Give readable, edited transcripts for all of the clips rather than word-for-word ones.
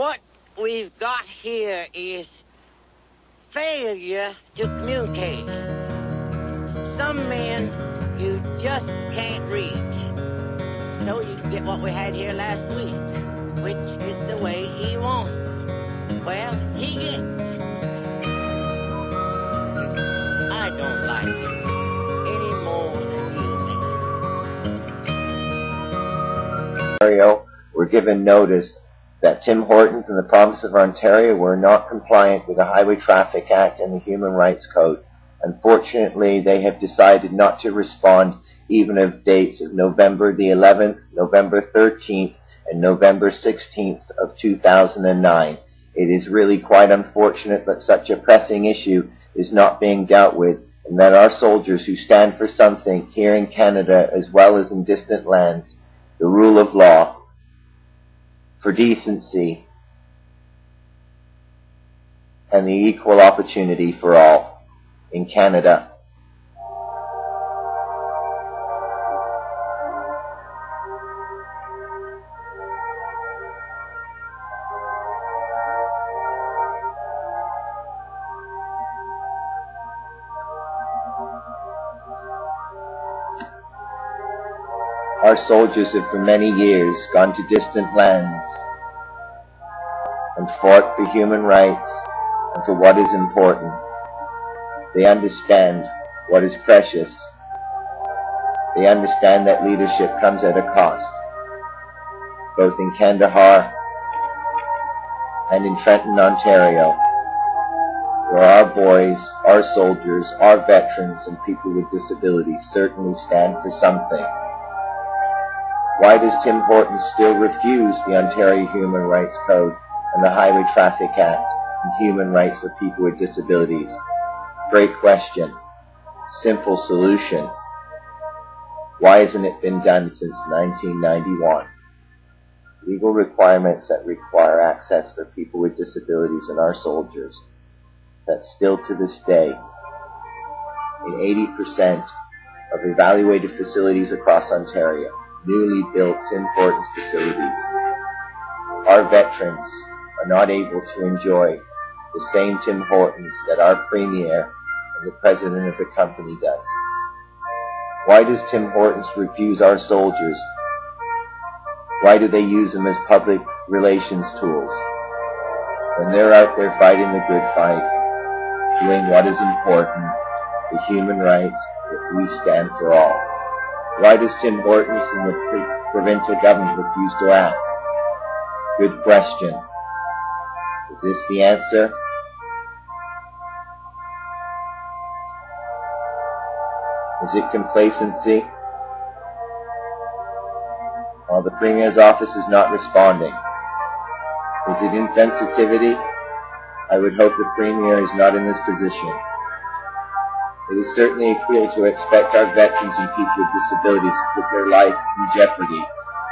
What we've got here is failure to communicate. Some men you just can't reach. So you get what we had here last week, which is the way he wants it. Well, he gets it. I don't like it any more than you Ontario were given notice that Tim Hortons and the province of Ontario were not compliant with the Highway Traffic Act and the Human Rights Code. Unfortunately, they have decided not to respond even of dates of November the 11th, November 13th, and November 16th of 2009. It is really quite unfortunate that such a pressing issue is not being dealt with, and that our soldiers who stand for something here in Canada as well as in distant lands, the rule of law, for decency, and the equal opportunity for all in Canada. Our soldiers have for many years gone to distant lands and fought for human rights and for what is important. They understand what is precious. They understand that leadership comes at a cost, both in Kandahar and in Trenton, Ontario, where our boys, our soldiers, our veterans, and people with disabilities certainly stand for something. Why does Tim Hortons still refuse the Ontario Human Rights Code and the Highway Traffic Act and human rights for people with disabilities? Great question. Simple solution. Why hasn't it been done since 1991? Legal requirements that require access for people with disabilities and our soldiers, that still to this day, in 80% of evaluated facilities across Ontario, newly built Tim Hortons facilities, our veterans are not able to enjoy the same Tim Hortons that our Premier and the President of the company does. Why does Tim Hortons refuse our soldiers? Why do they use them as public relations tools when they're out there fighting the good fight, doing what is important, the human rights that we stand for all? Why does Tim Hortons and the provincial government refuse to act? Good question. Is this the answer? Is it complacency? Well, the Premier's office is not responding. Is it insensitivity? I would hope the Premier is not in this position. It is certainly cruel to expect our veterans and people with disabilities to put their life in jeopardy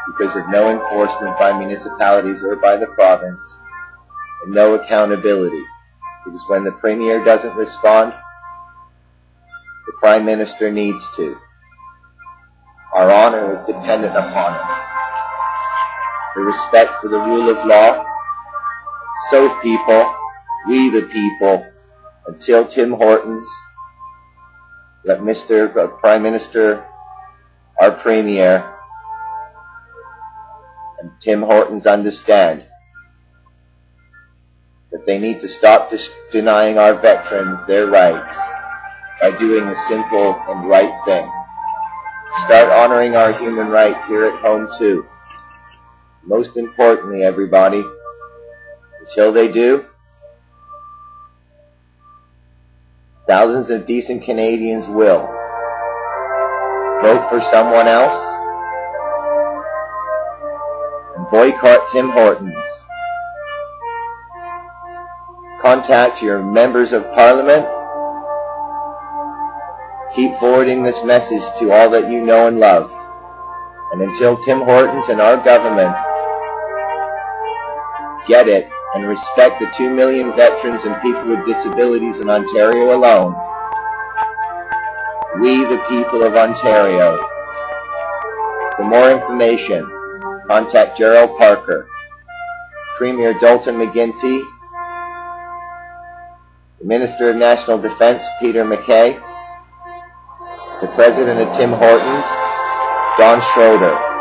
because of no enforcement by municipalities or by the province, and no accountability. Because when the Premier doesn't respond, the Prime Minister needs to. Our honor is dependent upon it. The respect for the rule of law. So people, we the people, until Tim Hortons, let Mr. Prime Minister, our Premier, and Tim Hortons understand that they need to stop denying our veterans their rights by doing the simple and right thing. Start honoring our human rights here at home too. Most importantly, everybody, until they do, thousands of decent Canadians will vote for someone else and boycott Tim Hortons. Contact your members of Parliament. Keep forwarding this message to all that you know and love. And until Tim Hortons and our government get it and respect the 2 million veterans and people with disabilities in Ontario alone, we the people of Ontario. For more information, contact Gerald Parker, Premier Dalton McGuinty, the Minister of National Defense, Peter MacKay, the President of Tim Hortons, Don Schroeder.